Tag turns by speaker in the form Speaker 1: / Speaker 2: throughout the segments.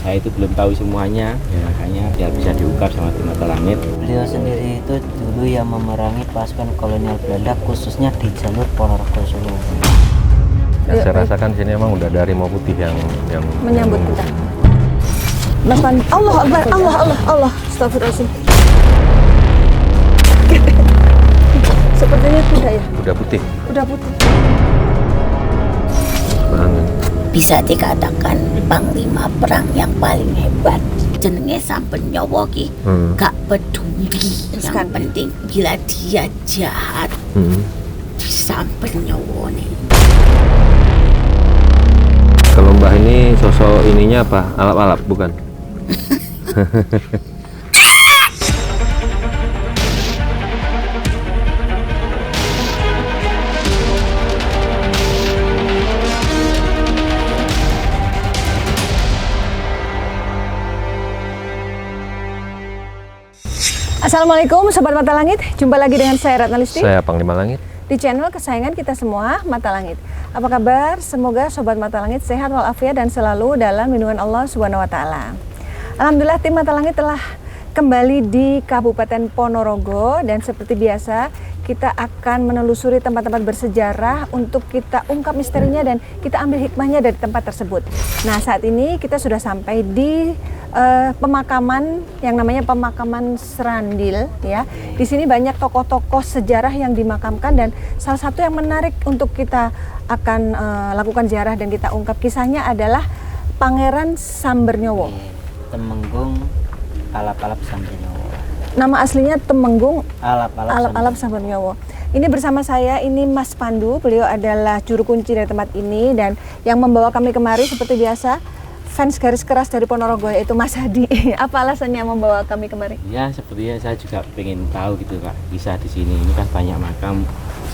Speaker 1: saya itu belum tahu semuanya, ya makanya biar bisa diungkap sama tim Mata Langit.
Speaker 2: Beliau sendiri itu dulu yang memerangi pasukan kolonial Belanda, khususnya di jalur Ponorogo Solo.
Speaker 3: Yang saya rasakan sini emang udah ada harimau putih yang
Speaker 4: menyambut kita. Mas Pandu, Allah Akbar, Allah, astagfirullahaladzim. Sepertinya kuda ya?
Speaker 3: Kuda putih.
Speaker 4: Kuda putih.
Speaker 3: Banget.
Speaker 5: Bisa dikatakan panglima perang yang paling hebat. Jenenge sampen nyawa ki gak peduli. Yang penting bila dia jahat disampen nyawane.
Speaker 3: Kalau Mbah ini sosok ininya apa? Alap-alap bukan?
Speaker 4: Assalamualaikum Sobat Mata Langit, jumpa lagi dengan saya Ratna Listi.
Speaker 3: Saya Panglima Langit.
Speaker 4: Di channel kesayangan kita semua, Mata Langit. Apa kabar? Semoga Sobat Mata Langit sehat walafiat dan selalu dalam lindungan Allah Subhanahu wa Ta'ala. Alhamdulillah tim Mata Langit telah kembali di Kabupaten Ponorogo, dan seperti biasa kita akan menelusuri tempat-tempat bersejarah untuk kita ungkap misterinya dan kita ambil hikmahnya dari tempat tersebut. Nah, saat ini kita sudah sampai di pemakaman yang namanya pemakaman Serandil ya. Di sini banyak tokoh-tokoh sejarah yang dimakamkan, dan salah satu yang menarik untuk kita akan lakukan ziarah dan kita ungkap kisahnya adalah Pangeran Sambernyowo.
Speaker 2: Temenggung Alap-alap Sambernyowo.
Speaker 4: Nama aslinya Temenggung
Speaker 2: Alap-alap
Speaker 4: Sambernyowo. Ini bersama saya, ini Mas Pandu, beliau adalah juru kunci dari tempat ini, dan yang membawa kami kemari seperti biasa fans garis keras dari Ponorogo, yaitu Mas Hadi. Apa alasannya membawa kami kemari?
Speaker 1: Ya sepertinya saya juga pengen tahu gitu Kak, kisah di sini. Ini kan banyak makam,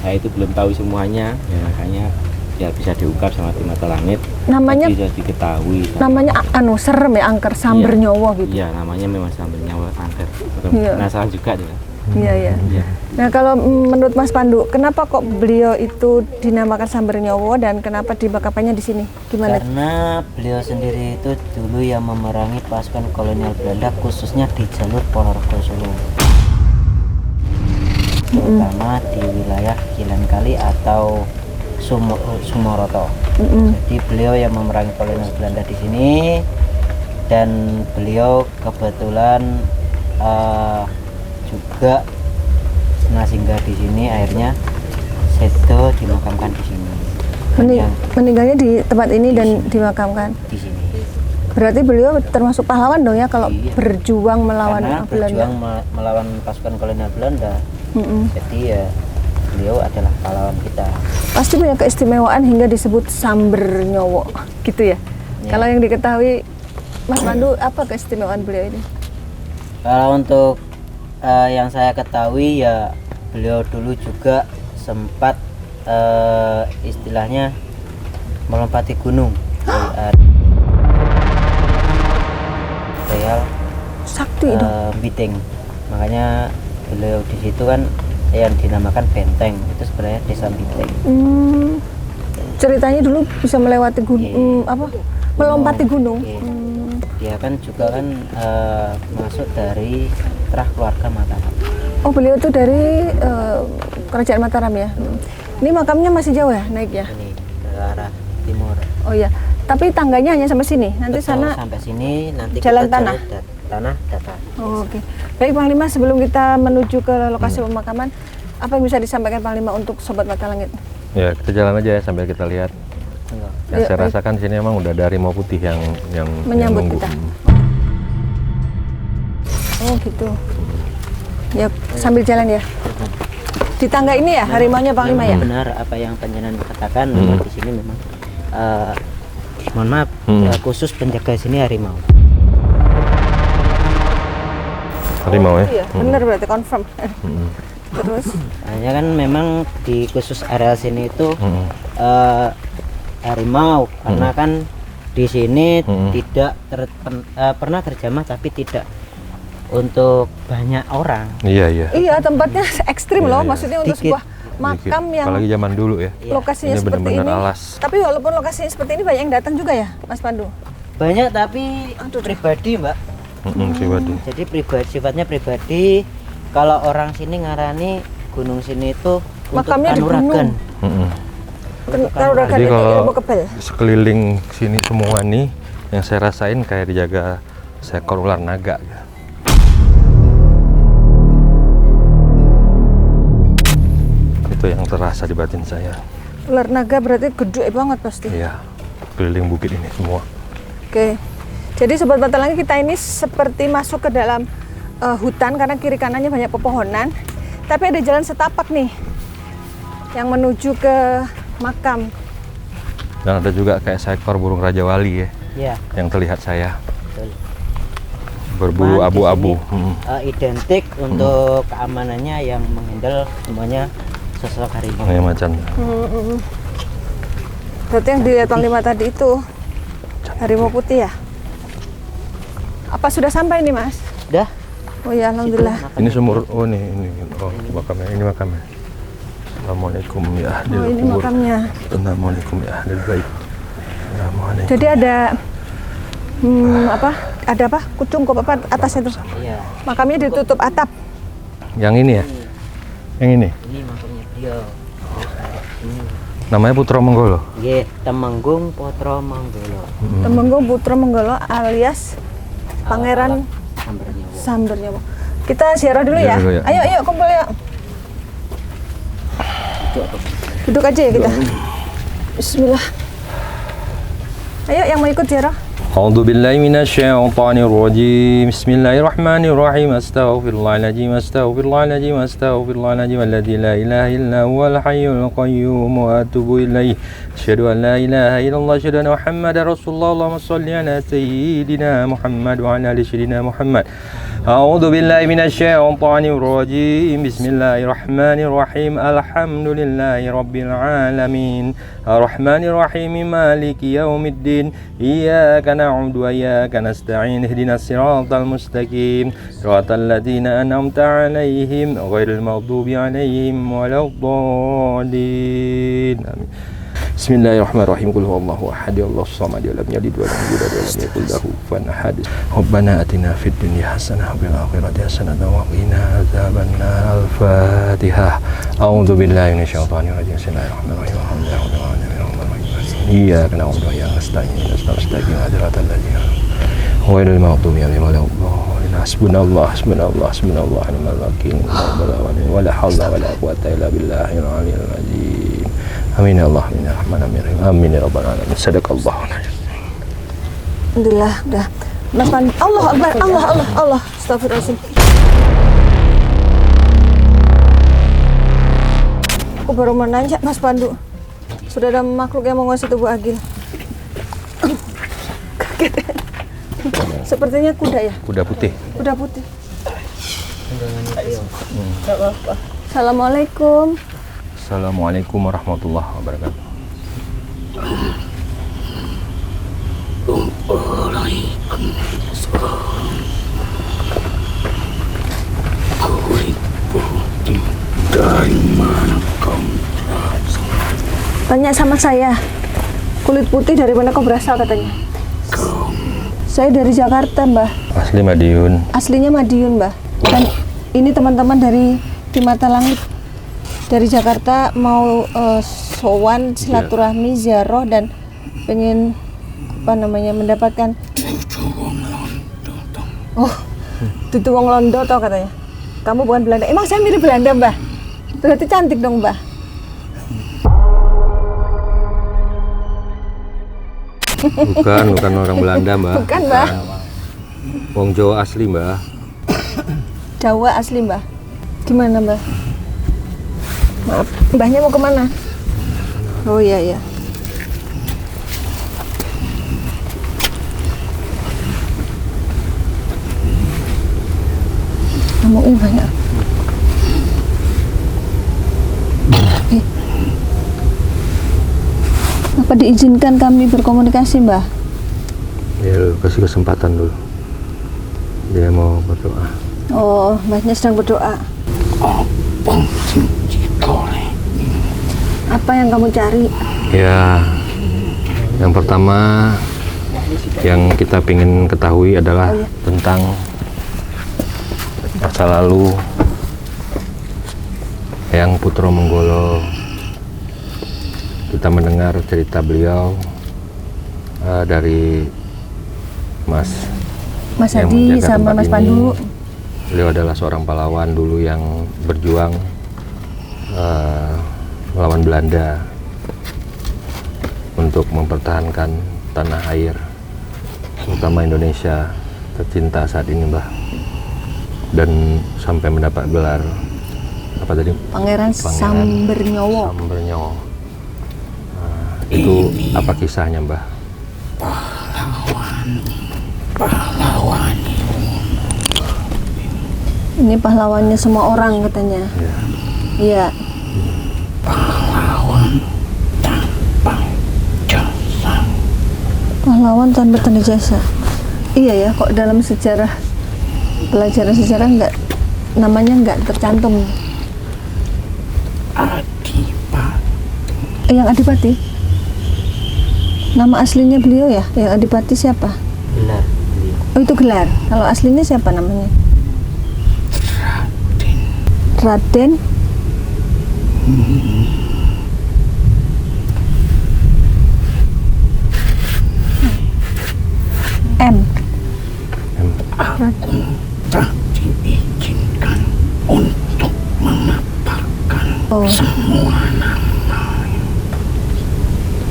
Speaker 1: saya itu belum tahu semuanya, ya makanya biar bisa diungkap sama tim Mata Langit.
Speaker 4: Namanya
Speaker 1: bisa diketahui.
Speaker 4: Namanya serem ya, angker Sambernyowo gitu.
Speaker 1: Iya, namanya memang Sambernyowo angker. Penasaran juga tuh.
Speaker 4: Iya. Nah, kalau menurut Mas Pandu, kenapa kok beliau itu dinamakan Sambernyowo dan kenapa dimakamannya di sini? Gimana?
Speaker 2: Karena beliau sendiri itu dulu yang memerangi pasukan kolonial Belanda, khususnya di jalur Ponorogo Solo, terutama di wilayah Kilenkali atau Sumoroto. Jadi beliau yang memerangi kolonial Belanda di sini, dan beliau kebetulan juga singgah di sini, akhirnya sedo dimakamkan di sini.
Speaker 4: Meninggalnya di tempat ini dan dimakamkan
Speaker 2: Di sini.
Speaker 4: Berarti beliau termasuk pahlawan dong ya, kalau berjuang melawan
Speaker 2: Karena
Speaker 4: Belanda.
Speaker 2: berjuang melawan pasukan kolonial Belanda. Jadi ya beliau adalah pahlawan kita.
Speaker 4: Pasti punya keistimewaan hingga disebut Sambernyowo gitu ya. Kalau yang diketahui Mas Pandu, apa keistimewaan beliau ini?
Speaker 2: Kalau untuk yang saya ketahui ya, beliau dulu juga sempat istilahnya melompati gunung. Real
Speaker 4: Sakti itu.
Speaker 2: Biting. Makanya beliau di situ kan yang dinamakan benteng, itu sebenarnya desa Biting.
Speaker 4: Ceritanya dulu bisa melewati gunung, melompati gunung.
Speaker 2: Dia kan juga kan masuk dari terah keluarga Mataram.
Speaker 4: Oh, beliau itu dari kerajaan Mataram ya. Ini makamnya masih jauh ya naiknya?
Speaker 2: Ini ke arah timur.
Speaker 4: Oh iya, tapi tangganya hanya sampai sini. Nanti
Speaker 2: Betul,
Speaker 4: sana
Speaker 2: sampai sini nanti
Speaker 4: jalan
Speaker 2: kita
Speaker 4: tanah.
Speaker 2: Tanah datar.
Speaker 4: Oh, oke. Baik Panglima, sebelum kita menuju ke lokasi pemakaman, apa yang bisa disampaikan Panglima untuk Sobat Mata Langit?
Speaker 3: Ya kita jalan aja ya sambil kita lihat. Yang saya rasakan sini emang udah ada harimau putih yang
Speaker 4: menyambut
Speaker 3: nunggu.
Speaker 4: kita. Oh gitu. Ya sambil jalan ya. Di tangga ini ya harimaunya Panglima ya?
Speaker 2: Benar apa yang panjenengan katakan, memang di sini memang mohon maaf, khusus penjaga sini harimau.
Speaker 3: Harimau ya?
Speaker 4: Iya, benar berarti confirm. Terus?
Speaker 2: Hanya kan memang di khusus area sini itu harimau, karena kan di sini tidak pernah terjamah, tapi tidak untuk banyak orang.
Speaker 3: Iya.
Speaker 4: Iya, tempatnya ekstrim loh, maksudnya untuk
Speaker 2: Dikit.
Speaker 4: sebuah makam yang
Speaker 3: apalagi zaman dulu ya.
Speaker 4: lokasinya
Speaker 3: Ini
Speaker 4: seperti
Speaker 3: benar-benar
Speaker 4: ini.
Speaker 3: alas.
Speaker 4: Tapi walaupun lokasinya seperti ini banyak yang datang juga ya, Mas Pandu?
Speaker 2: Banyak tapi pribadi, Mbak.
Speaker 3: Pribadi.
Speaker 2: Jadi sifatnya pribadi. Kalau orang sini ngarani gunung sini itu
Speaker 4: Makamnya di
Speaker 2: untuk kanuragan.
Speaker 4: Kanuragan
Speaker 3: Jadi
Speaker 4: itu
Speaker 3: kalau
Speaker 4: ilmu kebal.
Speaker 3: sekeliling sini semua nih, yang saya rasain kayak dijaga seekor ular naga. Itu yang terasa di batin saya.
Speaker 4: Ular naga berarti gede banget pasti.
Speaker 3: Iya, keliling bukit ini semua.
Speaker 4: Oke. Jadi Sobat Matalangit, kita ini seperti masuk ke dalam hutan karena kiri kanannya banyak pepohonan. Tapi ada jalan setapak nih yang menuju ke makam.
Speaker 3: Dan ada juga kayak seekor burung Raja Wali ya,
Speaker 2: Ya,
Speaker 3: yang terlihat saya.
Speaker 2: betul.
Speaker 3: Berbulu
Speaker 2: Cuman di
Speaker 3: abu-abu.
Speaker 2: sini, identik untuk keamanannya yang menghandle semuanya sosok harimau.
Speaker 3: Kayak macan.
Speaker 4: Berarti yang dilihat Panglima tadi itu harimau putih ya? Apa sudah sampai nih, Mas?
Speaker 2: Udah.
Speaker 4: Oh ya, alhamdulillah.
Speaker 3: Ini sumur, oh ini oh makamnya, ini makamnya. Assalamualaikum ya ahlil
Speaker 4: Oh, ini
Speaker 3: kubur.
Speaker 4: makamnya.
Speaker 3: Assalamualaikum ya ahlil bait. Assalamualaikum.
Speaker 4: Jadi ada apa? Ada apa? Kucung kok apa atasnya tuh?
Speaker 2: Iya.
Speaker 4: Makamnya ditutup atap.
Speaker 3: Yang ini ya? Yang ini?
Speaker 2: Ini makamnya beliau. Terus ada ini.
Speaker 3: Namanya Putra Menggolo.
Speaker 2: Nggih, Temenggung Putra Manggolo.
Speaker 4: Temenggung Putra Menggolo alias Pangeran
Speaker 2: Sambarnyawa.
Speaker 4: Sambarnyawa. Kita ziarah dulu
Speaker 3: Ziarah
Speaker 4: ya.
Speaker 3: dulu ya.
Speaker 4: Ayo kumpul ya. Duduk aja ya kita. Bismillah. Ayo yang mau ikut ziarah.
Speaker 3: A'udzu billahi minasyaitonir rajim. Bismillahirrahmanirrahim. Astaghfirullahaladzim. Astaghfirullahaladzim. Astaghfirullahaladzim. Alladzi la ilaha illa huwal hayyul qayyum wa atubu ilaihi. Asyhadu an la ilaha illallah, asyhadu anna Muhammadar Rasulullah. Allahumma shalli ala sayyidina Muhammad wa ala ali sayyidina Muhammad. A'udzu billahi minasyaitonir rajim. Bismillahirrahmanirrahim. Alhamdulillahi rabbil alamin. Arrahmanir rahim. Maliki yaumiddin. Iyyaka na'budu wa iyyaka nasta'in. Ihdinas siratal mustaqim. Siratal ladzina an'amta 'alaihim ghairil maghdubi 'alaihim waladdallin. Amin. Bismillahirrahmanirrahim. Qul huwallahu ahad, Allahus samad, lam yalid wa lam yulad wa lam yakul lahu kufuwan ahad. Rabbana atina fid dunya hasanah wa fil akhirati hasanah wa qina adzabannar. Al-Fatihah. A'udzu billahi minasyaitonir rajim. Bismillahirrahmanirrahim. Alhamdulillahirabbil alamin. Iyyaka na'budu wa iyyaka nasta'in. Ihdinas siratal ladzina ghairil maghdubi 'alaihim waladdallin. Hasbunallah, hasbunallah, hasbunallah, ni'mal wakeel. Wala haula wala quwwata illa billahil aliyyil azim. Amin ya Allah, amin ya Rahman, amin ya Rabbal alamin. Sadaqallahu.
Speaker 4: Alhamdulillah, udah. Mas Pandu. Allah Akbar, Allah. Astagfirullahaladzim. Aku baru mau nanya, Mas Pandu. Sudah ada makhluk yang menguasai tubuh Agil. Kaget. Sepertinya kuda ya?
Speaker 3: Kuda putih.
Speaker 4: Kuda putih. Assalamualaikum.
Speaker 3: Assalamualaikum warahmatullahi wabarakatuh.
Speaker 4: Tanya sama saya, kulit putih dari mana kau berasal katanya? Saya dari Jakarta, Mbah.
Speaker 3: Asli Madiun.
Speaker 4: Aslinya Madiun, Mbah. Dan ini teman-teman dari Di Mata Langit dari Jakarta mau sowan silaturahmi ziarah dan pengen mendapatkan dudu wong Londo toh katanya. Kamu bukan Belanda. Emang saya mirip Belanda, Mbah? Berarti cantik dong, Mbah.
Speaker 3: Bukan orang Belanda, Mbak.
Speaker 4: Bukan, Mbah.
Speaker 3: Wong Jawa asli, Mbak.
Speaker 4: Jawa asli, Mbah. Gimana, Mbah? Maaf, Mbahnya mau kemana? Oh iya. Kamu banyak. Apa diizinkan kami berkomunikasi, Mbah?
Speaker 3: Ya, kasih kesempatan dulu. Dia mau berdoa.
Speaker 4: Oh, Mbahnya sedang berdoa. Apa yang kamu cari?
Speaker 3: Ya, yang pertama yang kita ingin ketahui adalah tentang masa lalu Eyang Putro-Menggolo. Kita mendengar cerita beliau dari Mas
Speaker 4: Adi sama Mas Pandu.
Speaker 3: Beliau adalah seorang pahlawan dulu yang berjuang melawan Belanda untuk mempertahankan tanah air, terutama Indonesia tercinta saat ini, Mbah. Dan sampai mendapat gelar apa tadi?
Speaker 4: Pangeran Sambernyowo.
Speaker 3: Sambernyowo. Itu apa kisahnya, Mbah?
Speaker 5: Pahlawan.
Speaker 4: Ini pahlawannya semua orang katanya. Iya.
Speaker 5: Pahlawan tanpa jasa.
Speaker 4: Pahlawan tanpa tanda jasa. Iya ya, kok dalam sejarah, pelajaran sejarah namanya nggak tercantum.
Speaker 5: Adipati.
Speaker 4: Yang Adipati? Nama aslinya beliau ya? Yang Adipati siapa?
Speaker 2: Gelar.
Speaker 4: Oh, itu gelar. Kalau aslinya siapa namanya? Raden. M.
Speaker 5: Aku tak diizinkan untuk memaparkan semua nama.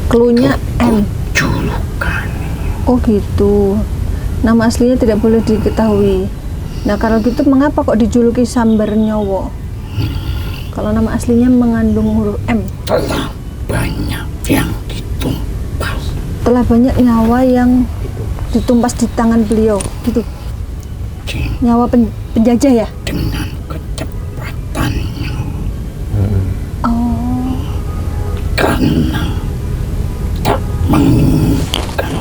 Speaker 4: Klunya M.
Speaker 5: Julukan.
Speaker 4: Oh gitu. Nama aslinya tidak boleh diketahui. Nah kalau gitu mengapa kok dijuluki Sambernyowo? Kalau nama aslinya mengandung huruf M.
Speaker 5: Telah banyak yang ditumpas.
Speaker 4: Telah banyak nyawa yang ditumpas di tangan beliau, gitu. Nyawa penjajah ya?
Speaker 5: Dengan kecepatannya.
Speaker 4: Oh.
Speaker 5: Karena tak menginginkan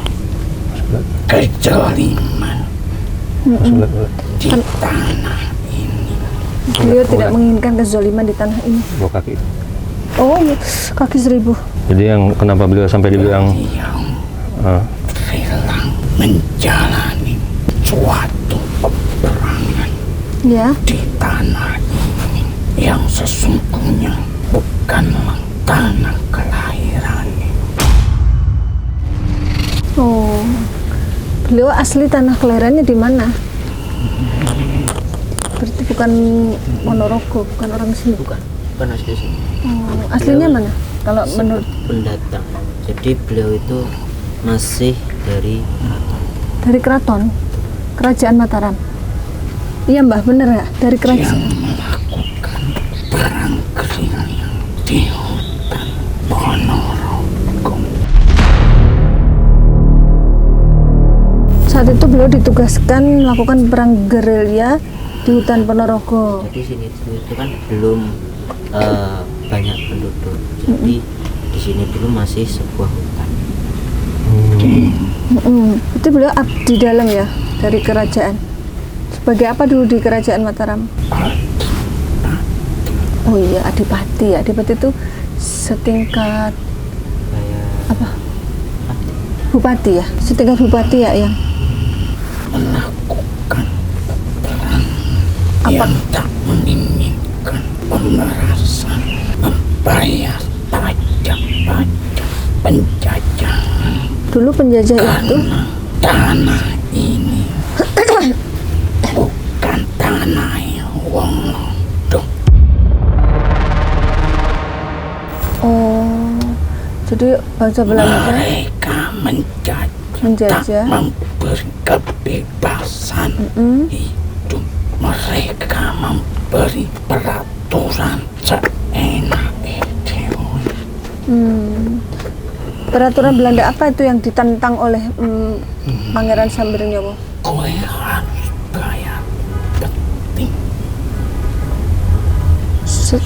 Speaker 5: kejoliman di tanah ini.
Speaker 4: Beliau tidak menginginkan kezoliman di tanah ini.
Speaker 3: Dua kaki.
Speaker 4: Oh, kaki 1000.
Speaker 3: Jadi yang kenapa beliau sampai dibilang
Speaker 5: Rela menjalani suatu peperangan
Speaker 4: Ya.
Speaker 5: di tanah ini yang sesungguhnya bukanlah tanah kelahirannya.
Speaker 4: Oh. Beliau asli tanah kelahirannya di mana? Berarti bukan Ponorogo, bukan orang sini.
Speaker 2: Bukan asli sini.
Speaker 4: Oh, aslinya mana? Kalau menurut
Speaker 2: Pendatang. Jadi beliau itu masih dari
Speaker 4: keraton, kerajaan Mataram. Iya Mbah, bener ya? Dari kerajaan.
Speaker 5: Melakukan perang gerilya di hutan Ponorogo.
Speaker 4: Saat itu beliau ditugaskan melakukan perang gerilya di hutan Ponorogo.
Speaker 2: Jadi sini itu kan belum banyak penduduk. Jadi di sini dulu masih sebuah hutan.
Speaker 4: Itu beliau abdi dalam ya dari kerajaan. Sebagai apa dulu di kerajaan Mataram? Oh iya, adipati ya. Adipati itu setingkat
Speaker 2: Kayak
Speaker 4: apa? Bupati ya, setingkat bupati ya yang
Speaker 5: Melakukan perang yang tak menginginkan pemerasan, membayar pajak-pajak penjajahan.
Speaker 4: dulu penjajah itu
Speaker 5: Tanah ini bukan tanah wong londo.
Speaker 4: oh jadi bangsa Belanda
Speaker 5: Mereka menjajah, tak memberi kebebasan hidup. Mereka memberi peraturan seenak-enaknya.
Speaker 4: peraturan Belanda apa itu yang ditentang oleh Pangeran Sambernyowo?
Speaker 5: Kowe harus bayar peti.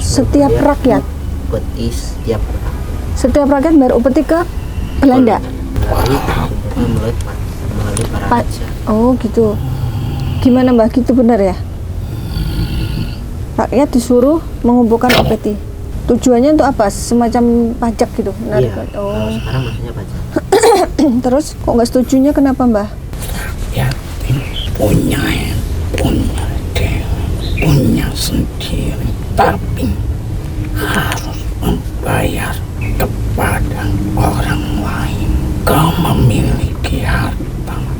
Speaker 4: Setiap rakyat
Speaker 2: Upeti
Speaker 4: setiap rakyat bayar upeti ke Belanda.
Speaker 2: melalui para raja.
Speaker 4: Oh gitu. Gimana Mbak, gitu benar ya? Rakyat disuruh mengumpulkan upeti. Tujuannya untuk apa? Semacam pajak gitu?
Speaker 2: Iya.
Speaker 4: Oh.
Speaker 2: Kalau sekarang maksudnya pajak.
Speaker 4: Terus kok nggak setujunya kenapa Mbah?
Speaker 5: Yatim punya sendiri, tapi harus membayar kepada orang lain. Kau memiliki hartamu,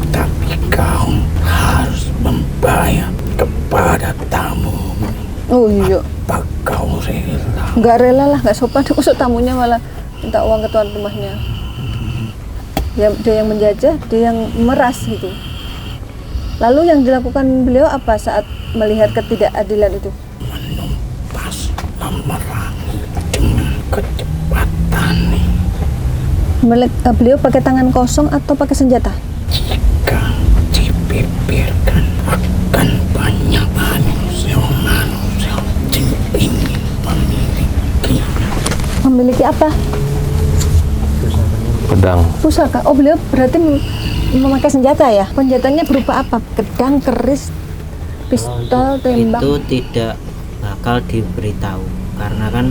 Speaker 5: tapi kau harus membayar kepada tamu.
Speaker 4: Oh iya.
Speaker 5: Apa kau rela?
Speaker 4: Nggak rela lah, nggak sopan. Masuk tamunya malah minta uang ke tuan rumahnya. Dia yang menjajah, dia yang meras gitu. Lalu yang dilakukan beliau apa saat melihat ketidakadilan itu?
Speaker 5: Menumpas, memerangi dengan kecepatan.
Speaker 4: Beliau pakai tangan kosong atau pakai senjata?
Speaker 5: Jika dipikirkan akan banyak manusia yang ingin
Speaker 4: Memiliki apa?
Speaker 3: Pedang.
Speaker 4: Pusaka. Oh, beliau berarti memakai senjata ya? Senjatanya berupa apa? Pedang, keris, pistol, tembak?
Speaker 2: Itu tidak bakal diberitahu karena kan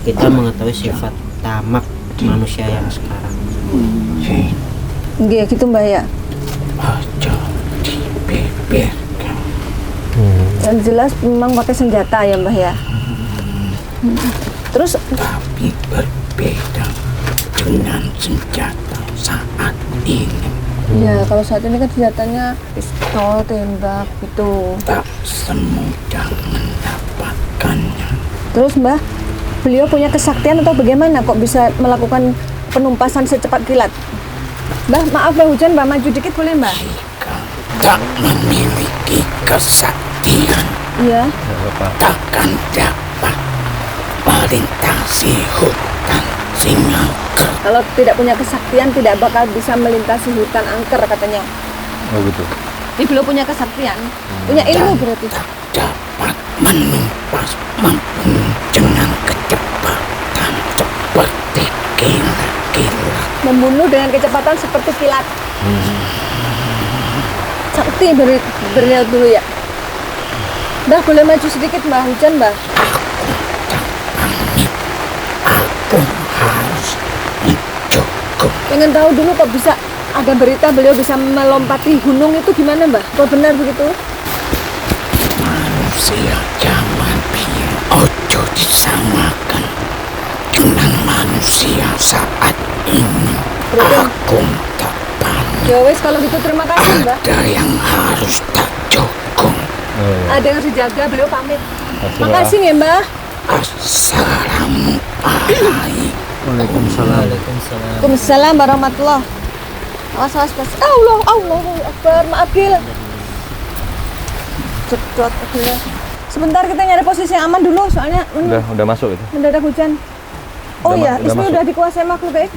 Speaker 2: kita mengetahui sifat tamak manusia yang sekarang.
Speaker 4: Iya gitu Mbak ya.
Speaker 5: aja dipikirkan.
Speaker 4: Yang jelas memang pakai senjata ya Mbak ya. Terus
Speaker 5: Tapi berbeda dengan senjata saat ini.
Speaker 4: ya kalau saat ini kan senjatanya pistol, tembak gitu.
Speaker 5: Tak semudah mendapatkannya.
Speaker 4: Terus Mbak, beliau punya kesaktian atau bagaimana kok bisa melakukan penumpasan secepat kilat? Mbak, maaf Mbak Hujan, Mbak maju dikit boleh Mbak?
Speaker 5: Jika tak memiliki kesaktian,
Speaker 4: Iya.
Speaker 5: takkan dapat melintasi hutan Singapura.
Speaker 4: Kalau tidak punya kesaktian tidak bakal bisa melintasi hutan angker katanya.
Speaker 3: Oh gitu.
Speaker 4: Ini beliau punya kesaktian, punya ilmu berarti.
Speaker 5: Tak dapat menumpas membunuh dengan kecepatan seperti kilat-kilat.
Speaker 4: Membunuh dengan kecepatan seperti kilat. Sakti beliau dulu ya. Mbak boleh maju sedikit Mbak Hujan Mbak.
Speaker 5: Aku harus mencukup.
Speaker 4: Pengen tahu dulu kok bisa ada berita beliau bisa melompati gunung itu gimana Mbak? Kok benar begitu?
Speaker 5: Manusia zaman biyen ojo disamakan dengan manusia saat ini.
Speaker 4: Berarti-
Speaker 5: Aku tak panik.
Speaker 4: Ya wes kalau gitu terima kasih Mbak.
Speaker 5: Ada yang harus tak cukup.
Speaker 4: Ada yang harus dijaga beliau pamit.
Speaker 3: Makasih,
Speaker 4: Makasih ya Mbak.
Speaker 5: Assalamualaikum.
Speaker 2: Waalaikumsalam.
Speaker 4: Waalaikumsalam warahmatullah. Awas. Allah Akbar. Maaf Gil. Cedot akhirnya. Sebentar kita nyari posisi yang aman dulu soalnya
Speaker 3: Udah masuk itu.
Speaker 4: mendadak hujan. Oh
Speaker 3: Udah
Speaker 4: iya,
Speaker 3: udah
Speaker 4: Ismi
Speaker 3: masuk.
Speaker 4: udah dikuasai makhluk gaib.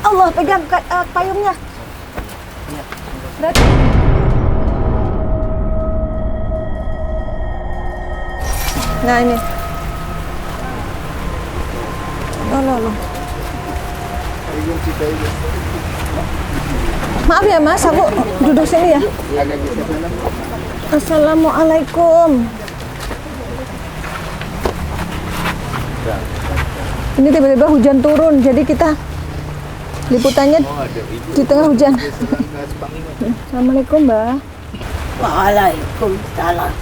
Speaker 4: Allah pegang payungnya. Berarti nah ini. Loh. Maaf ya Mas, aku duduk sini ya. Assalamualaikum. Ini tiba-tiba hujan turun, jadi kita liputannya di tengah hujan. Assalamualaikum Mbak.
Speaker 5: Waalaikumsalam.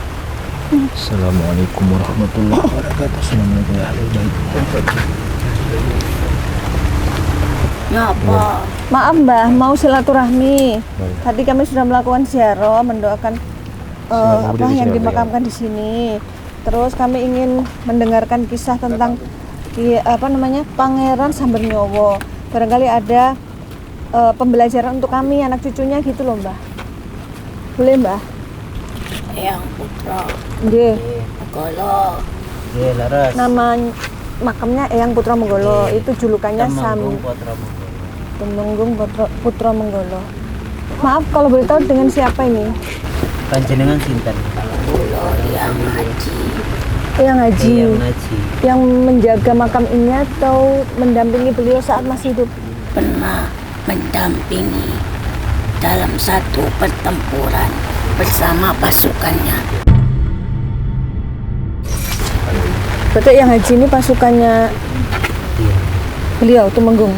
Speaker 3: Assalamualaikum warahmatullahi wabarakatuh. Assalamualaikum warahmatullahi wabarakatuh.
Speaker 5: Napa?
Speaker 4: Maaf Mbah, mau silaturahmi. Tadi kami sudah melakukan ziarah, mendoakan apa yang dimakamkan di sini. Terus kami ingin mendengarkan kisah tentang Pangeran Sambernyowo. Barangkali ada pembelajaran untuk kami anak cucunya gitu loh Mbah. Boleh Mbah?
Speaker 5: Yang putra
Speaker 4: Nggih.
Speaker 5: Golo.
Speaker 2: Iya, laras.
Speaker 4: Nama makamnya Eyang Putra Menggolo. Itu julukannya
Speaker 2: Temanggung Putra Menggolo.
Speaker 4: Temanggung Putra Menggolo. Maaf kalau boleh tahu dengan siapa ini?
Speaker 2: Panjenengan sinten?
Speaker 4: Eyang Haji.
Speaker 2: Yang ngaji.
Speaker 4: Yang menjaga makam ini atau mendampingi beliau saat masih hidup?
Speaker 5: Pernah mendampingi dalam satu pertempuran bersama pasukannya.
Speaker 4: Berarti yang Haji ini pasukannya Beliau Tumenggung.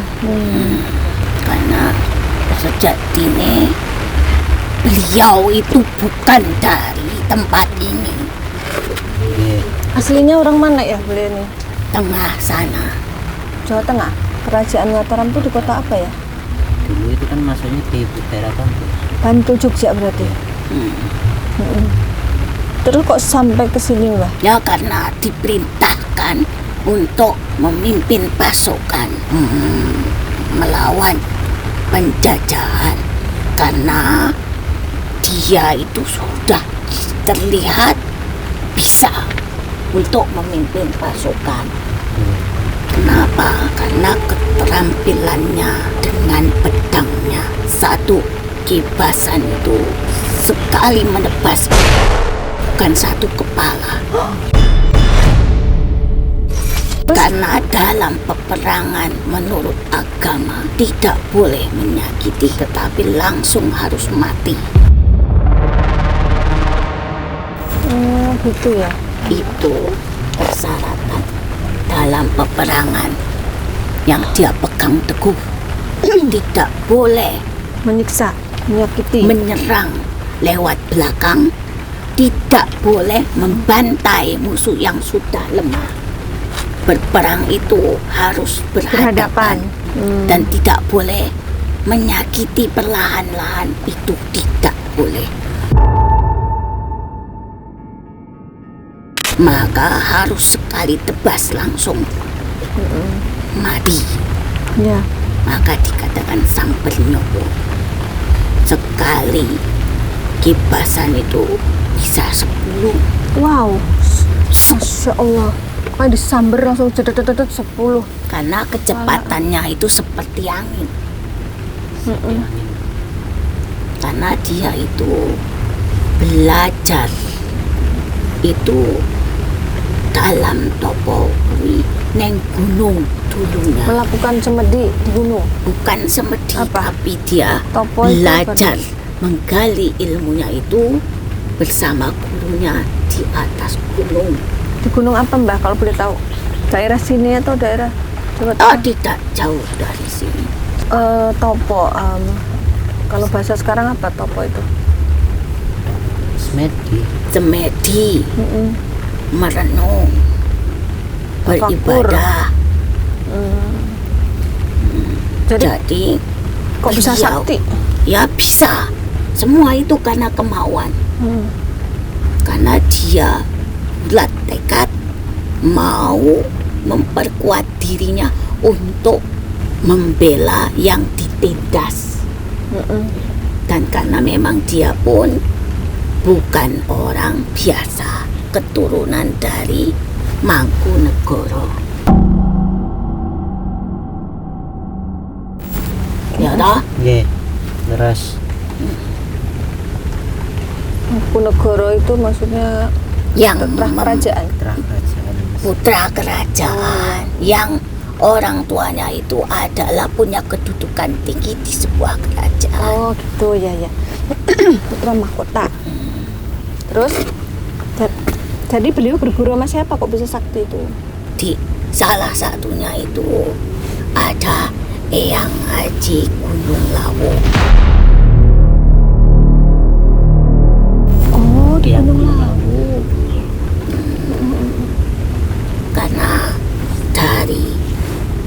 Speaker 5: Karena sejatinya beliau itu bukan dari tempat ini,
Speaker 4: Aslinya orang mana ya beliau ini?
Speaker 5: tengah sana.
Speaker 4: Jawa Tengah. Kerajaan Mataram itu di kota apa ya?
Speaker 2: Dulu itu kan masuknya di daerah Bantul.
Speaker 4: Bantul Jogja berarti. Terus kok sampai ke sini, Mbah?
Speaker 5: Ya karena diperintahkan untuk memimpin pasukan melawan penjajahan, karena dia itu sudah terlihat bisa untuk memimpin pasukan. Kenapa? Karena keterampilannya dengan pedangnya. Satu kibasan itu sekali menebas bukan satu kepala. Karena dalam peperangan menurut agama tidak boleh menyakiti, tetapi langsung harus mati.
Speaker 4: Gitu ya.
Speaker 5: Itu persyaratan dalam peperangan yang dia pegang teguh. Tidak boleh
Speaker 4: Menyiksa, menyakiti.
Speaker 5: menyerang lewat belakang, tidak boleh membantai musuh yang sudah lemah. Berperang itu harus berhadapan dan tidak boleh menyakiti perlahan-lahan, itu tidak boleh. Maka harus sekali tebas langsung mati.
Speaker 4: Ya.
Speaker 5: Maka dikatakan sang bernyowo. Sekali kibasan itu bisa 10.
Speaker 4: Wow. Masya Allah. Kayak disamber langsung cedet-cedet 10.
Speaker 5: Karena kecepatannya itu seperti angin. Karena dia itu belajar itu dalam topowi neng gunung dulunya.
Speaker 4: Melakukan semedi di gunung.
Speaker 5: Bukan semedi,
Speaker 4: Apa?
Speaker 5: tapi dia
Speaker 4: Topo itu
Speaker 5: belajar menggali ilmunya itu bersama gurunya di atas gunung.
Speaker 4: Di gunung apa, Mbah, kalau boleh tahu? Daerah sini atau daerah Jawa
Speaker 5: Oh,
Speaker 4: Tengah?
Speaker 5: tidak jauh dari sini.
Speaker 4: Topo. Kalau bahasa sekarang apa topo itu?
Speaker 2: Semedi.
Speaker 5: Semedi, merenung, beribadah.
Speaker 4: Jadi
Speaker 5: Jadi
Speaker 4: kok bisa
Speaker 5: beliau-
Speaker 4: sakti?
Speaker 5: Ya bisa. Semua itu karena kemauan. Karena dia bulat tekad mau memperkuat dirinya untuk membela yang ditindas. Dan karena memang dia pun bukan orang biasa, keturunan dari Mangkunegoro. Ya toh?
Speaker 2: Nggih. Terus
Speaker 4: Mangkunegoro itu maksudnya
Speaker 5: Yang
Speaker 4: kerajaan.
Speaker 2: putra kerajaan.
Speaker 5: putra kerajaan yang orang tuanya itu adalah punya kedudukan tinggi di sebuah kerajaan.
Speaker 4: Oh gitu ya ya. Putra mahkota. Terus jadi beliau berguru sama siapa kok bisa sakti itu?
Speaker 5: Di salah satunya itu ada Eyang Haji Gunung Lawu.
Speaker 4: Oh di
Speaker 2: Yang
Speaker 4: Gunung Lawu.
Speaker 5: Karena dari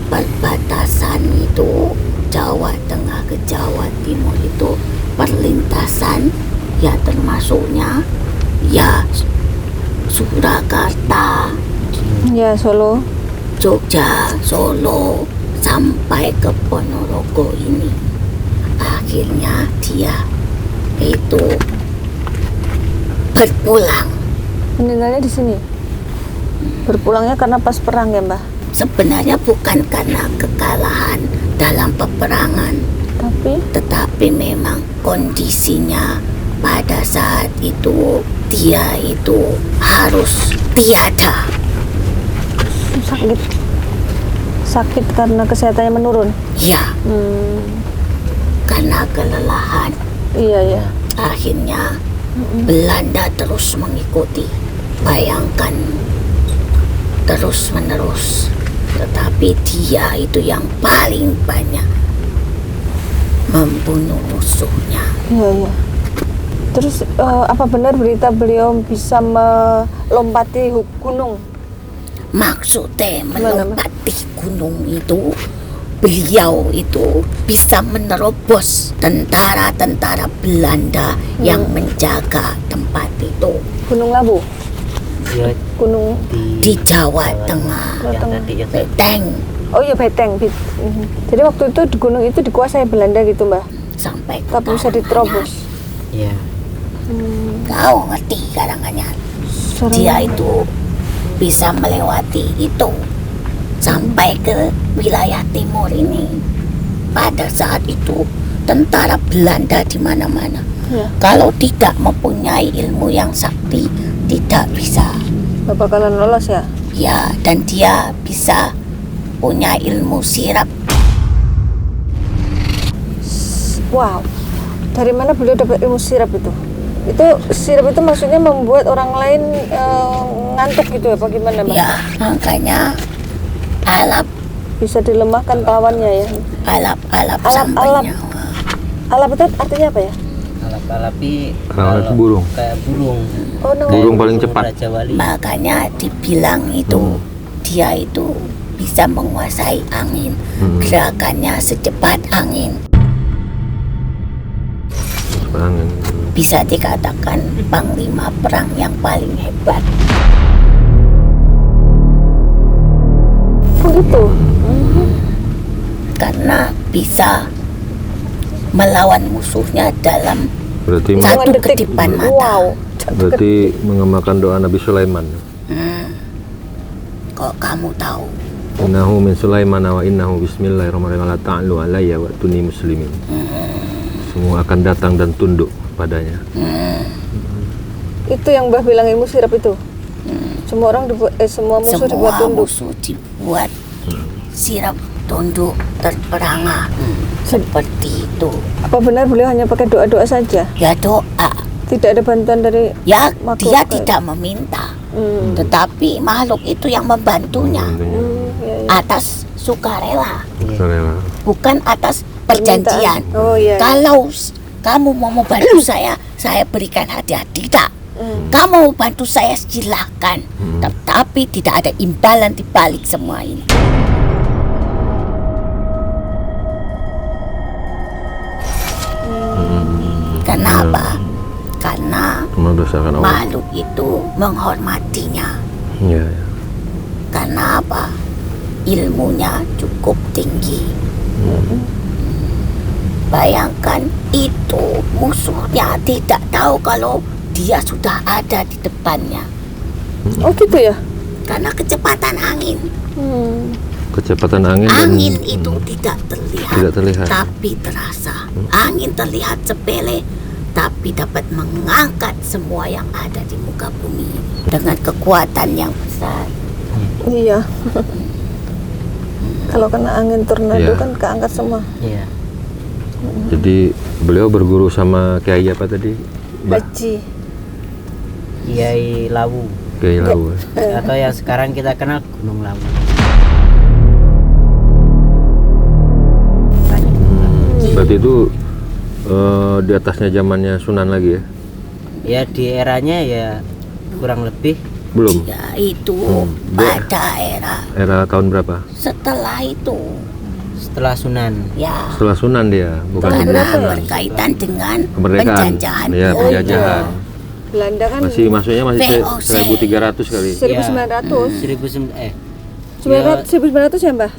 Speaker 5: perbatasan itu Jawa Tengah ke Jawa Timur itu perlintasan, ya termasuknya ya Surakarta,
Speaker 4: Ya Solo.
Speaker 5: Jogja, Solo, sampai ke Ponorogo ini. Akhirnya dia itu berpulang.
Speaker 4: Meninggalnya di sini. Berpulangnya karena pas perang ya Mbah.
Speaker 5: Sebenarnya bukan karena kekalahan dalam peperangan, tetapi memang kondisinya pada saat itu dia itu harus tiada.
Speaker 4: Sakit karena kesehatannya menurun.
Speaker 5: Ya, karena kelelahan.
Speaker 4: Iya ya.
Speaker 5: Akhirnya Belanda terus mengikuti. Bayangkan terus menerus Tetapi dia itu yang paling banyak membunuh musuhnya.
Speaker 4: Iya. Terus apa benar berita beliau bisa melompati gunung?
Speaker 5: Maksudnya melompati gunung itu, beliau itu bisa menerobos tentara-tentara Belanda yang menjaga tempat itu.
Speaker 4: Gunung Lawu,
Speaker 2: Ya,
Speaker 4: gunung
Speaker 5: Di Jawa Tengah,
Speaker 2: yang tadi ya,
Speaker 5: Beteng,
Speaker 4: oh iya Beteng. Jadi waktu itu di gunung itu dikuasai Belanda gitu Mbah,
Speaker 5: sampai ke
Speaker 4: tapi bisa diterobos.
Speaker 2: ya.
Speaker 5: Kau ngerti Karanganyar? Dia itu bisa melewati itu sampai ke wilayah timur ini. Pada saat itu tentara Belanda di mana-mana.
Speaker 4: Ya.
Speaker 5: Kalau tidak mempunyai ilmu yang sakti, tidak bisa.
Speaker 4: Nggak bakalan lolos ya?
Speaker 5: Ya, dan dia bisa punya ilmu sirap.
Speaker 4: Wow, dari mana beliau dapat ilmu sirap itu? Itu sirap itu maksudnya membuat orang lain ngantuk gitu ya? Bagaimana Mbak?
Speaker 5: Ya, makanya alap
Speaker 4: Bisa dilemahkan lawannya ya?
Speaker 5: alap
Speaker 4: Alap.
Speaker 5: sampai
Speaker 4: Alap itu artinya apa ya?
Speaker 2: Alap-alapi
Speaker 3: Alap
Speaker 2: kalau
Speaker 3: burung.
Speaker 2: kayak burung.
Speaker 4: Oh no.
Speaker 3: Burung paling cepat.
Speaker 2: Raja Wali.
Speaker 5: Makanya dibilang itu dia itu bisa menguasai angin. Gerakannya secepat angin.
Speaker 3: Angin.
Speaker 5: Bisa dikatakan panglima perang yang paling hebat.
Speaker 4: Oh gitu?
Speaker 5: Karena bisa melawan musuhnya dalam
Speaker 3: Berarti
Speaker 5: satu
Speaker 4: Hitungan detik.
Speaker 5: kedipan mata.
Speaker 4: Wow.
Speaker 3: berarti mengamalkan doa Nabi Sulaiman.
Speaker 5: Kok kamu tahu?
Speaker 3: Innahu min Sulaiman wa innahu bismillahirrahmanirrahim la ta'lu alayya wa tuni muslimin. Semua akan datang dan tunduk padanya.
Speaker 4: Itu yang Mbah bilang ilmu sirap itu? Semua orang semua musuh dibuat
Speaker 5: Semua
Speaker 4: tunduk?
Speaker 5: musuh dibuat sirap tunduk terperangah. Seperti itu.
Speaker 4: Apa benar beliau hanya pakai doa-doa saja?
Speaker 5: Ya doa.
Speaker 4: Tidak ada bantuan dari
Speaker 5: Ya
Speaker 4: makhluk
Speaker 5: dia
Speaker 4: kayak-
Speaker 5: tidak meminta. Tetapi makhluk itu yang membantunya
Speaker 4: ya.
Speaker 5: atas sukarela,
Speaker 3: Rela.
Speaker 5: bukan atas perjanjian.
Speaker 4: Permintaan. Oh iya.
Speaker 5: Kalau kamu mau membantu saya berikan hadiah. Tidak. Kamu mau bantu saya silahkan. Tetapi tidak ada imbalan di balik semua ini. Kenapa? Karena
Speaker 3: Mendosakan Allah.
Speaker 5: makhluk itu menghormatinya.
Speaker 3: Iya, ya.
Speaker 5: Karena apa? Ilmunya cukup tinggi. Bayangkan itu musuhnya tidak tahu kalau dia sudah ada di depannya.
Speaker 4: Oh gitu ya?
Speaker 5: Karena kecepatan angin.
Speaker 3: Kecepatan angin dan
Speaker 5: Angin itu tidak terlihat,
Speaker 3: tidak terlihat.
Speaker 5: tapi terasa. Angin terlihat sepele, tapi dapat mengangkat semua yang ada di muka bumi dengan kekuatan yang besar.
Speaker 4: Iya. Kalau kena angin tornado
Speaker 3: Iya.
Speaker 4: kan keangkat semua.
Speaker 2: Iya.
Speaker 3: Jadi beliau berguru sama Kiai apa tadi?
Speaker 4: Haji.
Speaker 2: Kiai Lawu
Speaker 3: Kiai Lawu.
Speaker 2: atau yang sekarang kita kenal Gunung Lawu.
Speaker 3: Berarti itu di atasnya zamannya Sunan lagi ya?
Speaker 2: Ya di eranya ya kurang lebih
Speaker 3: Belum.
Speaker 5: Dia itu
Speaker 3: Dia-
Speaker 5: pada
Speaker 3: Era tahun berapa?
Speaker 5: setelah itu,
Speaker 2: setelah Sunan.
Speaker 5: ya,
Speaker 3: Setelah Sunan dia, bukan
Speaker 5: karena
Speaker 3: sebelum Sunan.
Speaker 5: berkaitan dengan
Speaker 3: Kemerdekaan.
Speaker 5: penjajahan.
Speaker 3: Iya,
Speaker 4: Oh,
Speaker 3: penjajahan.
Speaker 4: Belanda kan
Speaker 3: Masih maksudnya masih
Speaker 5: VOC.
Speaker 3: 1300 kali.
Speaker 4: 1900. 1900 ya Mbah?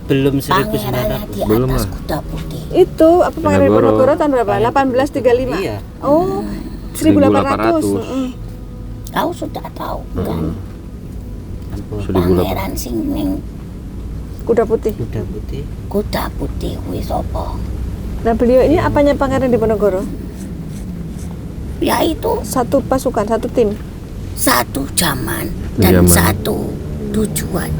Speaker 2: Belum
Speaker 5: Pangerannya
Speaker 2: 1900.
Speaker 5: di
Speaker 3: Belum
Speaker 5: atas
Speaker 3: lah.
Speaker 5: kuda putih.
Speaker 4: Itu apa Pangeran
Speaker 3: Diponegoro.
Speaker 4: Diponegoro tahun berapa? 1835.
Speaker 2: Iya.
Speaker 4: Oh, 1800.
Speaker 3: 1800.
Speaker 5: Kau sudah tahu kan?
Speaker 2: Ampun.
Speaker 3: 1800.
Speaker 5: Pangeran sing ning
Speaker 4: Kuda putih.
Speaker 2: Kuda putih.
Speaker 5: kuda putih kuwi sapa?
Speaker 4: Nah, beliau ini apanya Pangeran Diponegoro?
Speaker 5: Ya itu
Speaker 4: Satu pasukan, satu tim.
Speaker 5: satu zaman dan
Speaker 3: Zaman.
Speaker 5: satu tujuan.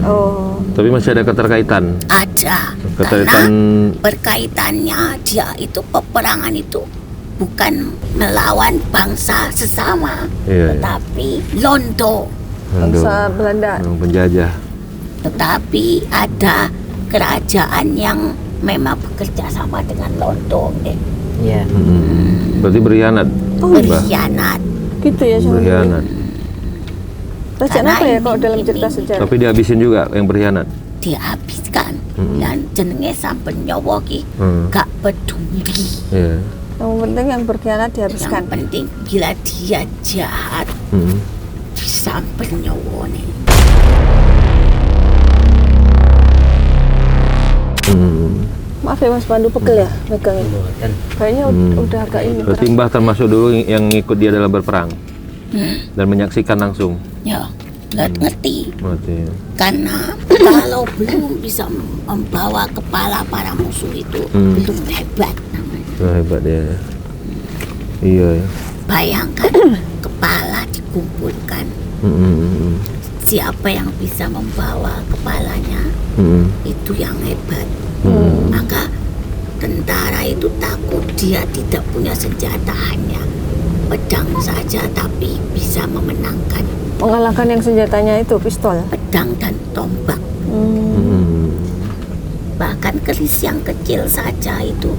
Speaker 4: Oh.
Speaker 3: Tapi masih ada keterkaitan.
Speaker 5: Ada.
Speaker 3: Keterkaitan
Speaker 5: Karena berkaitannya dia itu peperangan itu bukan melawan bangsa sesama,
Speaker 3: Iya, iya.
Speaker 5: tetapi Londo.
Speaker 4: Bangsa Belanda.
Speaker 3: yang penjajah.
Speaker 5: Tetapi ada kerajaan yang memang bekerja sama dengan Londo.
Speaker 2: Iya.
Speaker 3: Berarti berkhianat.
Speaker 5: Berkhianat.
Speaker 4: Gitu ya sama.
Speaker 3: Berkhianat.
Speaker 4: Kerajaan apa ya kalau dalam cerita sejarah?
Speaker 3: Tapi dihabisin juga yang berkhianat.
Speaker 5: Dihabiskan dan jenenge sampun nyawa ki gak peduli.
Speaker 3: Iya.
Speaker 4: Yang penting yang berkhianat dihabiskan.
Speaker 5: Yang penting bila dia jahat disamper nyawone.
Speaker 4: Maaf ya Mas Pandu, pegel ya megangnya.
Speaker 2: Mboten.
Speaker 4: Kayaknya udah agak ini.
Speaker 3: Berarti Mbah termasuk dulu yang ngikut dia dalam berperang dan menyaksikan langsung.
Speaker 5: Ya, ngerti.
Speaker 3: Berarti.
Speaker 5: Karena kalau belum bisa membawa kepala para musuh itu belum hebat namanya.
Speaker 3: Wah, hebat dia. Iya. Ya.
Speaker 5: Bayangkan kepala dikumpulkan. Siapa yang bisa membawa kepalanya itu yang hebat. Maka tentara itu takut, dia tidak punya senjata, hanya pedang saja, tapi bisa memenangkan.
Speaker 4: Mengalahkan yang senjatanya itu pistol.
Speaker 5: Pedang dan tombak. Bahkan keris yang kecil saja itu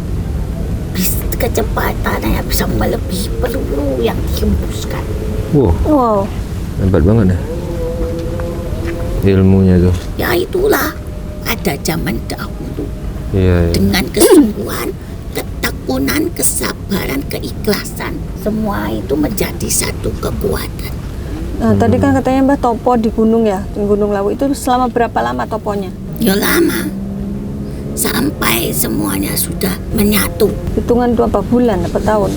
Speaker 5: kecepatannya bisa melebihi peluru yang dihembuskan.
Speaker 4: Wow.
Speaker 3: Hebat banget ya ilmunya tuh.
Speaker 5: Ya itulah, ada zaman dahulu.
Speaker 3: Iya.
Speaker 5: Dengan kesungguhan, ketekunan, kesabaran, keikhlasan, semua itu menjadi satu kekuatan.
Speaker 4: Nah, tadi kan katanya Mbah topo di gunung ya, di Gunung Lawu itu selama berapa lama toponya?
Speaker 5: Ya lama, sampai semuanya sudah menyatu.
Speaker 4: Hitungan berapa bulan, apa tahun?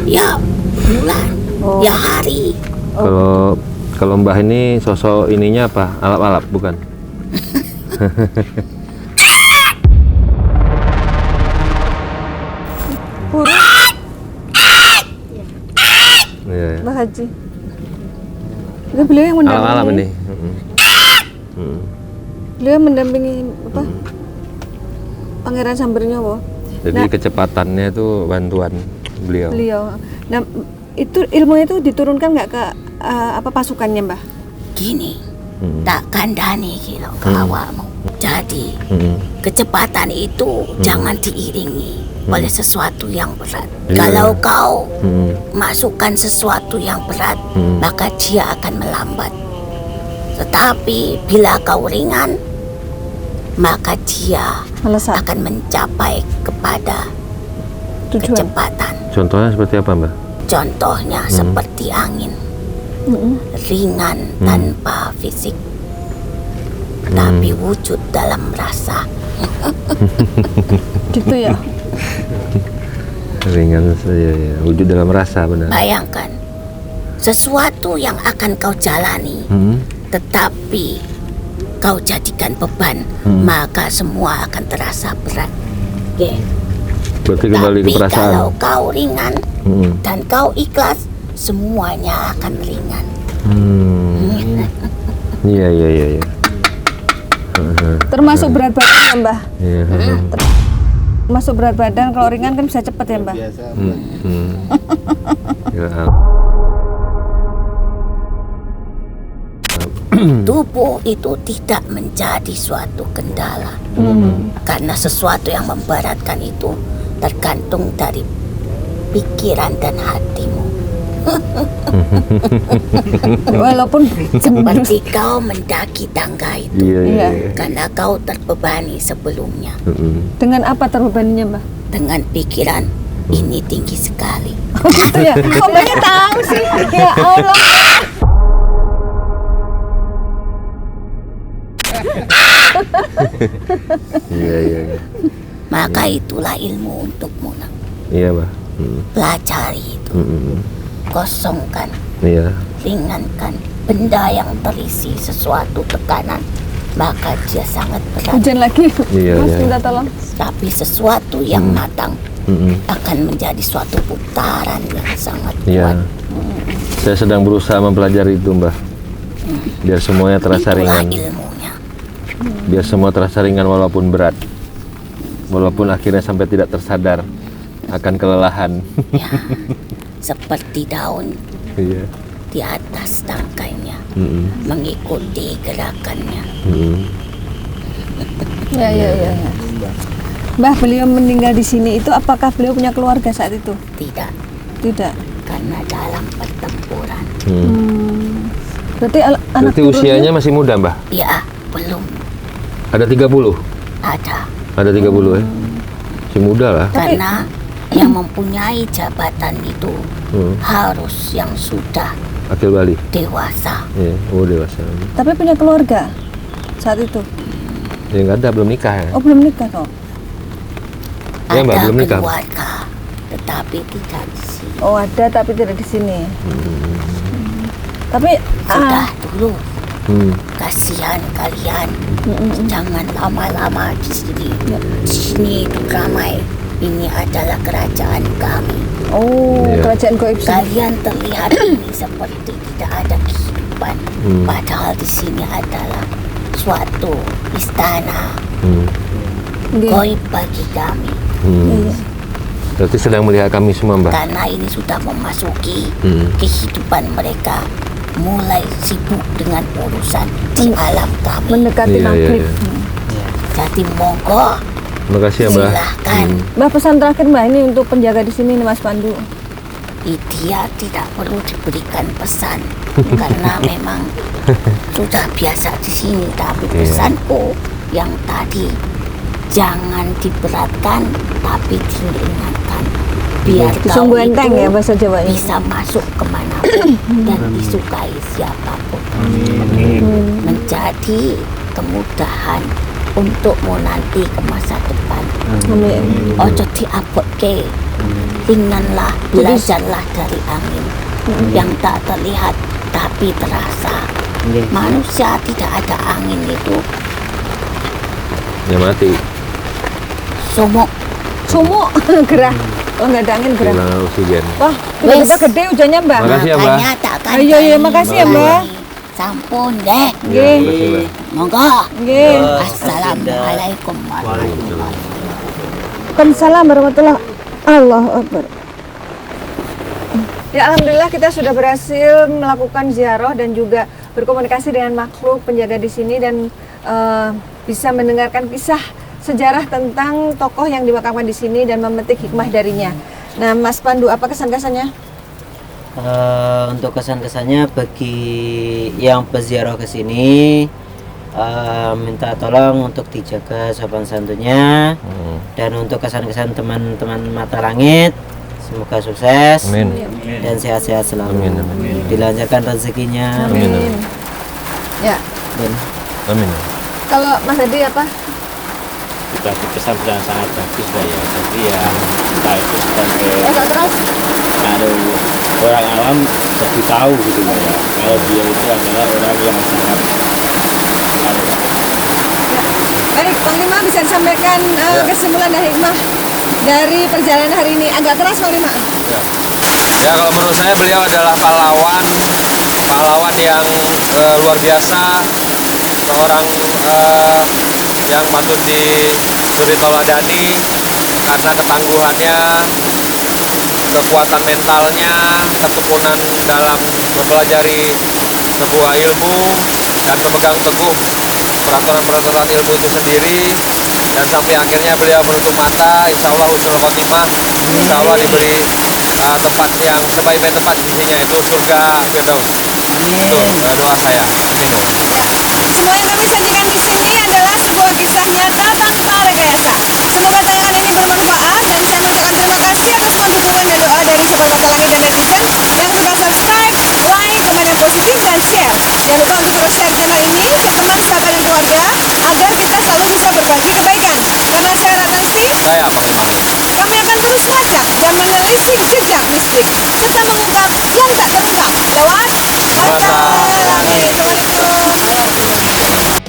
Speaker 5: Ya bulan, ya hari.
Speaker 3: Kalau Mbah ini sosok ininya apa? Alap-alap bukan?
Speaker 4: Burung
Speaker 3: Iya.
Speaker 4: Mbah Haji. Itu beliau yang mendampingi.
Speaker 3: Alap-alap ini.
Speaker 4: Beliau mendampingi apa? Pangeran Sambernyawa.
Speaker 3: Jadi kecepatannya itu bantuan beliau.
Speaker 4: Nah, itu ilmu itu diturunkan nggak ke apa pasukannya Mbah?
Speaker 5: Gini, tak kandani kilo ke awakmu. Jadi, kecepatan itu jangan diiringi oleh sesuatu yang berat. Kalau kau masukkan sesuatu yang berat, maka dia akan melambat. Tetapi bila kau ringan, maka dia
Speaker 4: Melesat.
Speaker 5: akan mencapai kepada
Speaker 4: Tujuan.
Speaker 5: kecepatan.
Speaker 3: Contohnya seperti apa, Mbak?
Speaker 5: Contohnya seperti angin, ringan tanpa fisik, tapi wujud dalam rasa.
Speaker 4: Gitu ya.
Speaker 3: Ringan saja ya, wujud dalam rasa benar.
Speaker 5: Bayangkan sesuatu yang akan kau jalani, tetapi kau jadikan beban, maka semua akan terasa berat. Oke.
Speaker 3: Berarti kembali ke
Speaker 5: Tapi
Speaker 3: perasaan.
Speaker 5: kalau kau ringan dan kau ikhlas, semuanya akan ringan.
Speaker 3: Iya.
Speaker 4: Termasuk berat badan ya Mbah.
Speaker 3: Iya.
Speaker 4: Masuk berat badan, kalau ringan kan bisa cepet ya Mbah.
Speaker 3: Ya,
Speaker 5: Tubuh itu tidak menjadi suatu kendala, karena sesuatu yang memberatkan itu tergantung dari pikiran dan hatimu.
Speaker 4: Walaupun
Speaker 5: Seperti kau mendaki tangga itu,
Speaker 3: Iya.
Speaker 5: karena kau terbebani sebelumnya
Speaker 4: dengan apa terbebaninya Mbah?
Speaker 5: dengan pikiran ini tinggi sekali.
Speaker 4: Gitu ya. Kok Mbahnya tahu sih? Ya Allah.
Speaker 3: Iya.
Speaker 5: Maka itulah ilmu untukmu, nak.
Speaker 3: Iya, Mbak.
Speaker 5: Pelajari itu, kosongkan,
Speaker 3: Iya.
Speaker 5: ringankan benda yang terisi sesuatu tekanan, maka dia sangat berat.
Speaker 4: Hujan lagi.
Speaker 3: Iya,
Speaker 4: Mas
Speaker 3: iya.
Speaker 4: minta tolong.
Speaker 5: Tapi sesuatu yang matang akan menjadi suatu putaran yang sangat
Speaker 3: Iya.
Speaker 5: kuat.
Speaker 3: Saya sedang berusaha mempelajari itu, Mbak. Biar semuanya terasa
Speaker 5: Itulah
Speaker 3: ringan.
Speaker 5: ilmunya.
Speaker 3: Biar semua terasa ringan walaupun berat. Walaupun akhirnya sampai tidak tersadar akan kelelahan.
Speaker 5: Ya, seperti daun
Speaker 3: Iya.
Speaker 5: di atas tangkainya, mengikuti gerakannya.
Speaker 4: Ya. Mbah, beliau meninggal di sini itu apakah beliau punya keluarga saat itu?
Speaker 5: Tidak,
Speaker 4: Tidak.
Speaker 5: karena dalam pertempuran.
Speaker 4: Berarti anak
Speaker 3: Berarti usianya masih muda, Mbah?
Speaker 5: Ya, belum
Speaker 3: Ada 30?
Speaker 5: ada.
Speaker 3: Ada 30 ya? Masih muda lah.
Speaker 5: Karena yang mempunyai jabatan itu harus yang sudah
Speaker 3: Akil Bali.
Speaker 5: dewasa.
Speaker 3: Iya, dewasa.
Speaker 4: tapi punya keluarga saat itu.
Speaker 3: Ya nggak ada, belum nikah ya?
Speaker 4: Oh, belum nikah kok.
Speaker 3: Ya, Mbak,
Speaker 5: Ada
Speaker 3: belum nikah.
Speaker 5: keluarga, tetapi tidak di sini.
Speaker 4: Oh, ada tapi tidak di sini. Tapi
Speaker 5: Sudah dulu.
Speaker 3: Hmm.
Speaker 5: Kasihan kalian, jangan lama-lama di sini. Di sini itu ramai. Ini adalah kerajaan kami.
Speaker 4: oh,
Speaker 3: Iya.
Speaker 4: kerajaan gaib sini.
Speaker 5: Kalian terlihat ini seperti tidak ada kehidupan, padahal di sini adalah suatu istana
Speaker 4: Nggih.
Speaker 5: gaib bagi kami.
Speaker 4: Iya.
Speaker 3: Berarti sedang melihat kami semua, Mbah.
Speaker 5: Karena ini sudah memasuki kehidupan mereka, mulai sibuk dengan urusan di alam kami.
Speaker 4: Mendekati
Speaker 3: Iya, iya,
Speaker 4: maghrib.
Speaker 3: iya.
Speaker 5: Jadi monggo,
Speaker 3: Terima kasih ya, Mbah.
Speaker 5: silahkan.
Speaker 4: Mbah, pesan terakhir Mbah ini untuk penjaga di sini nih, Mas Pandu.
Speaker 5: Dia tidak perlu diberikan pesan karena memang sudah biasa di sini. Tapi pesanku yang tadi, jangan diberatkan tapi diringankan, biar kau
Speaker 4: Sungguh enteng
Speaker 5: itu
Speaker 4: ya bahasa Jawanya.
Speaker 5: bisa masuk kemanapun dan disukai siapapun. Menjadi kemudahan untukmu nanti ke masa depan.
Speaker 4: Amin.
Speaker 5: Ojo diabokke, ringanlah, belajarlah dari angin yang tak terlihat tapi terasa. Manusia tidak ada angin itu
Speaker 3: Ya mati.
Speaker 5: sumuk.
Speaker 4: Sumuk gerah. Oh, nggak ada angin gerah.
Speaker 3: Hilang oksigen.
Speaker 4: Wah, tiba-tiba gede hujannya, Mbah.
Speaker 3: Makasih ya, Mbak.
Speaker 5: Makanya takkan
Speaker 4: Ayo, iya, makasih ya, Mbak.
Speaker 5: Sampun deh.
Speaker 4: Nggih.
Speaker 3: Makasih, Mbah.
Speaker 5: Monggo.
Speaker 4: Nggih.
Speaker 5: Assalamualaikum warahmatullahi
Speaker 4: Waalaikumsalam warahmatullahi. Allahu Akbar. Ya, alhamdulillah kita sudah berhasil melakukan ziarah dan juga berkomunikasi dengan makhluk penjaga di sini dan bisa mendengarkan kisah sejarah tentang tokoh yang dimakamkan di sini dan memetik hikmah darinya. Nah, Mas Pandu, apa kesan-kesannya?
Speaker 2: Untuk kesan-kesannya bagi yang berziarah ke sini, minta tolong untuk dijaga sopan santunnya. Dan untuk kesan-kesan teman-teman Mata Langit, semoga sukses.
Speaker 3: Amin.
Speaker 2: Dan sehat-sehat selalu.
Speaker 3: Amin.
Speaker 2: Dilancarkan rezekinya.
Speaker 3: Amin.
Speaker 4: Ya,
Speaker 2: Dan
Speaker 3: Amin.
Speaker 4: kalau Mas Hadi apa?
Speaker 1: Sudah pesan-pesan sangat bagus lah ya. Jadi ya kita itu sebagai
Speaker 4: Agak keras.
Speaker 1: kalau orang awam lebih tahu gitu loh ya. Kalau dia itu adalah orang yang sangat
Speaker 4: Baik, Panglima bisa disampaikan kesimpulan dan hikmah dari perjalanan hari ini. Agak keras, Panglima.
Speaker 3: Ya, kalau menurut saya beliau adalah pahlawan yang luar biasa, seorang yang patut diberi tauladani karena ketangguhannya, kekuatan mentalnya, ketekunan dalam mempelajari sebuah ilmu dan memegang teguh peraturan-peraturan ilmu itu sendiri, dan sampai akhirnya beliau menutup mata, insya Allah husnul khotimah, insya Allah diberi tempat yang sebaik-baik tempat di sisinya, itu surga Firdaus. Itu doa saya. Amin.
Speaker 4: Semua yang kami sajikan di sini adalah sebuah kisah nyata tanpa rekayasa. Semoga tayangan ini bermanfaat dan saya mengucapkan terima kasih atas semua dukungan dan doa dari Sobat Mata Langit dan netizen yang sudah subscribe, like, komen yang positif, dan share. Jangan lupa untuk terus share channel ini ke teman, sahabat, dan keluarga agar kita selalu bisa berbagi kebaikan. Karena saya Ratnasti,
Speaker 3: Saya Panglima Langit.
Speaker 4: kami akan terus melacak dan menelisik jejak mistik serta mengungkap yang tak terungkap lewat Mata Langit. Assalamualaikum.